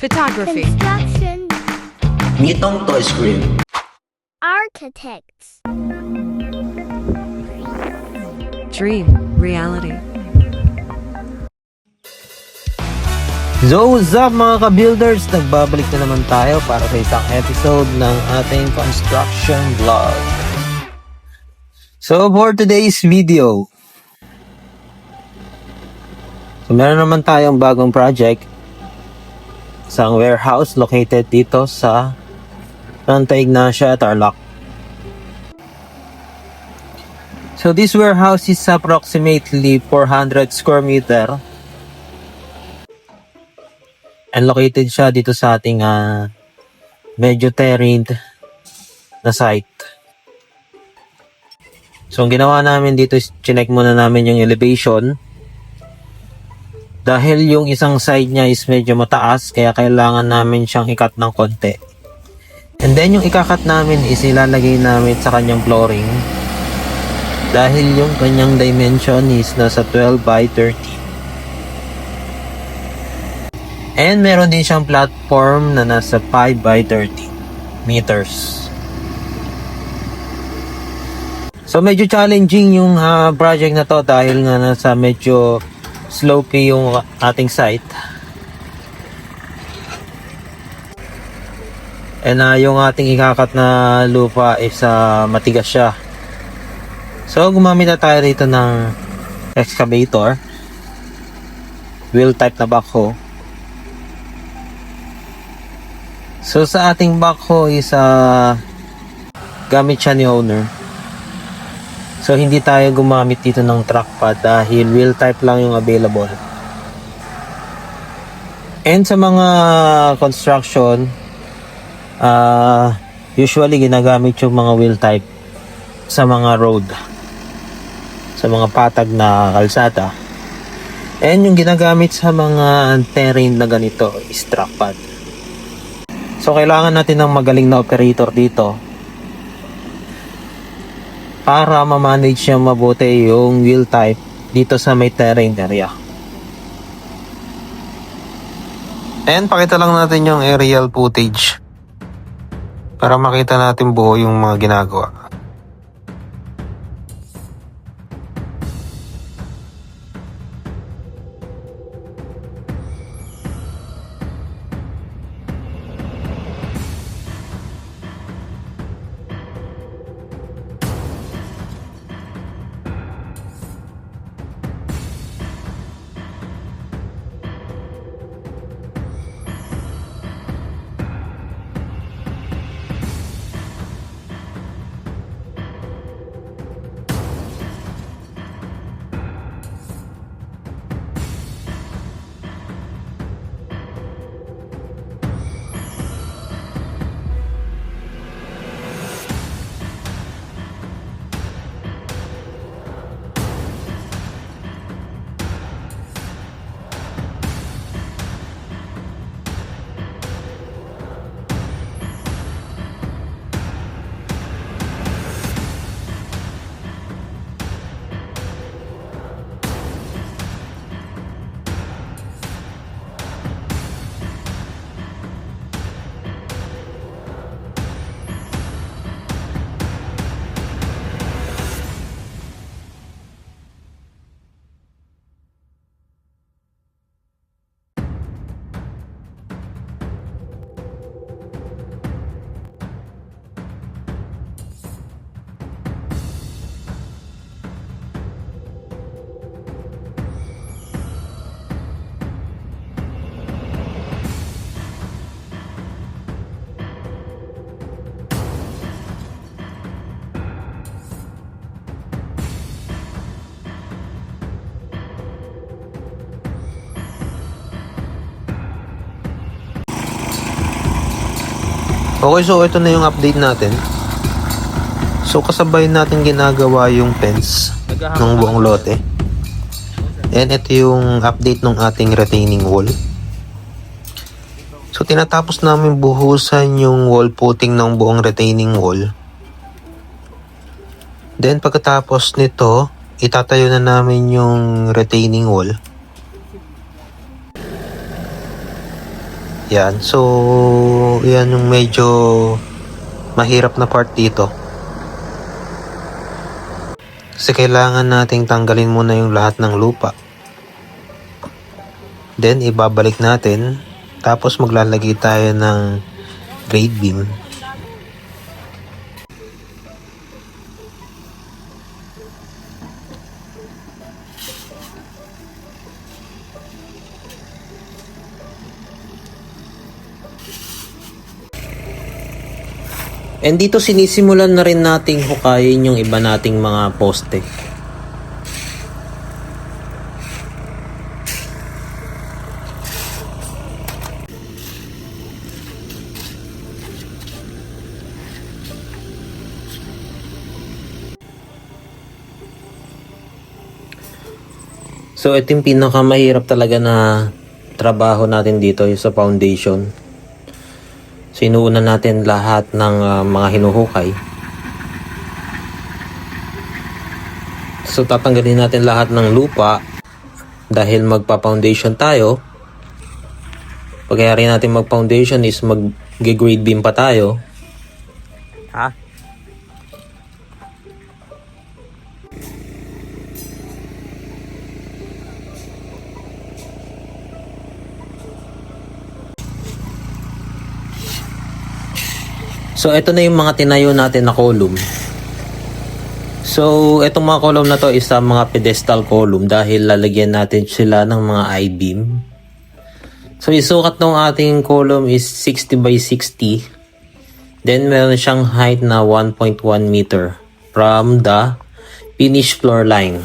Photography. Construction. Nitong Toy Screen. Architects. Dream. Reality. So what's up mga ka-builders? Nagbabalik na naman tayo para sa isang episode ng ating construction vlog. So for today's video, so meron naman tayong bagong project, isang warehouse located dito sa Santa Ignacia, Tarlac. So this warehouse is approximately 400 square meter. And located siya dito sa ating medyo terrained na site. So ang ginawa namin dito is chinek muna namin yung elevation. Dahil yung isang side niya is medyo mataas, kaya kailangan namin siyang ikat ng konti. And then yung ikakat namin is ilalagay namin sa kanyang flooring. Dahil yung kanyang dimension is nasa 12 by 30. And meron din siyang platform na nasa 5 by 30 meters. So medyo challenging yung project na to dahil nga nasa medyo slopey yung ating site. And yung ating ikakat na lupa is matigas siya. So gumamit na tayo rito ng excavator, wheel type na backhoe. So sa ating backhoe is gamit siya ni owner. So hindi tayo gumamit dito ng truck pad dahil wheel type lang yung available. And sa mga construction, usually ginagamit yung mga wheel type sa mga road, sa mga patag na kalsada. And yung ginagamit sa mga terrain na ganito is truck pad. So kailangan natin ng magaling na operator dito para ma-manage niya mabuti yung wheel type dito sa may terrain area. And pakita lang natin yung aerial footage para makita natin buo yung mga ginagawa. Okay, so ito na yung update natin. So kasabay natin ginagawa yung fence ng buong lote. And ito yung update ng ating retaining wall. So tinatapos namin buhusan yung wall footing ng buong retaining wall. Then pagkatapos nito, itatayo na namin yung retaining wall. Yan. So, yan yung medyo mahirap na part dito. Kasi kailangan nating tanggalin muna yung lahat ng lupa. Then, ibabalik natin. Tapos, maglalagay tayo ng grade beam. And dito sinisimulan na rin nating hukayin yung iba nating mga poste. So ito yung pinakamahirap talaga na trabaho natin dito, yung sa foundation. Sinuuna natin lahat ng mga hinuhukay. So tatanggalin natin lahat ng lupa dahil magpa-foundation tayo. Pagkayari natin mag-foundation is mag-grade beam pa tayo. Ha? So, ito na yung mga tinayo natin na column. So, itong mga column na to is mga pedestal column dahil lalagyan natin sila ng mga I-beam. So, isukat ng ating column is 60 by 60. Then, meron siyang height na 1.1 meter from the finished floor line.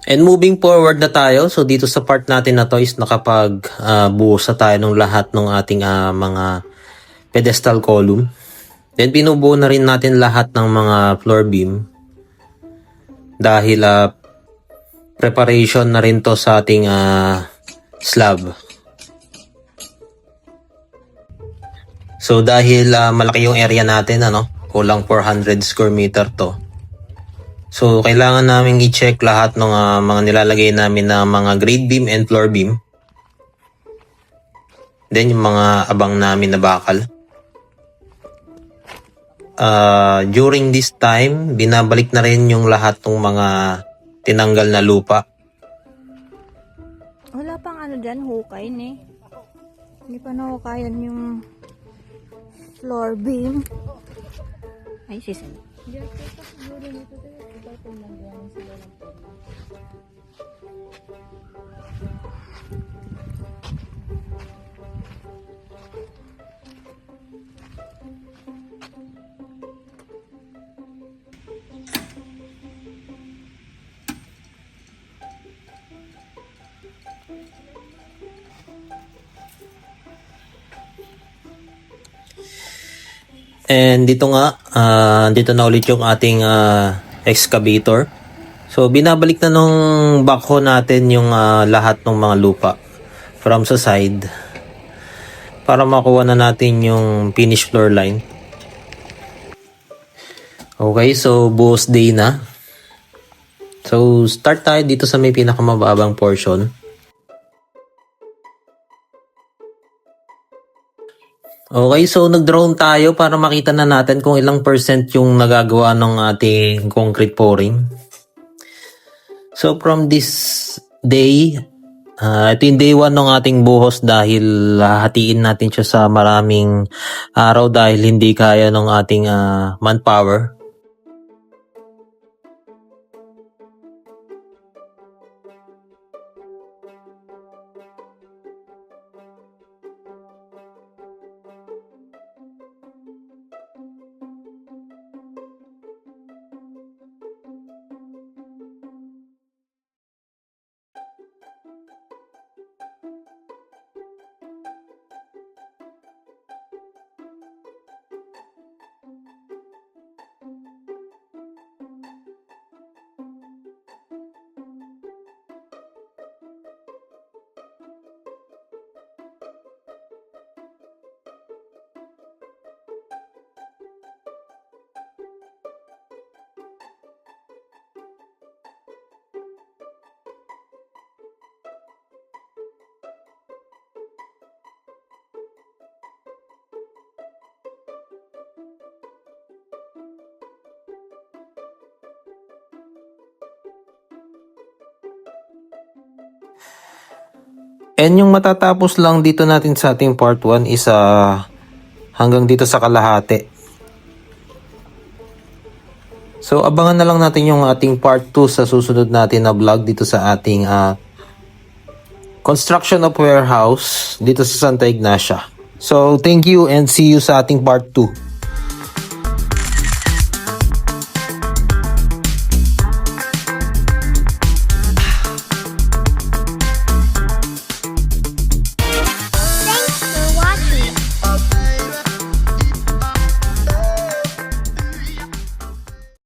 And moving forward na tayo. So dito sa part natin na to is nakapag-buhos na tayo ng lahat ng ating mga pedestal column. Then binubuo na rin natin lahat ng mga floor beam. Dahil preparation na rin to sa ating slab. So dahil malaki yung area natin, kulang 400 square meter to. So, kailangan namin i-check lahat ng mga nilalagay namin na mga grade beam and floor beam. Then, yung mga abang namin na bakal. During this time, binabalik na rin yung lahat ng mga tinanggal na lupa. Wala pang dyan, hukay ni. Hindi pa nahukayan yung floor beam. Ay, sisan. And dito nga, dito na ulit yung ating excavator. So, binabalik na nung backhoe natin yung lahat ng mga lupa from sa side para makuha na natin yung finished floor line. Okay, so buhos day na. So, start tayo dito sa may pinakamababang portion. Okay, so nag-drone tayo para makita na natin kung ilang percent yung nagagawa ng ating concrete pouring. So from this day, ito yung day 1 ng ating buhos dahil hatiin natin siya sa maraming araw dahil hindi kaya ng ating manpower. And yung matatapos lang dito natin sa ating part 1 is hanggang dito sa kalahati. So abangan na lang natin yung ating part 2 sa susunod natin na vlog dito sa ating construction of warehouse dito sa Santa Ignacia. So thank you and see you sa ating part 2.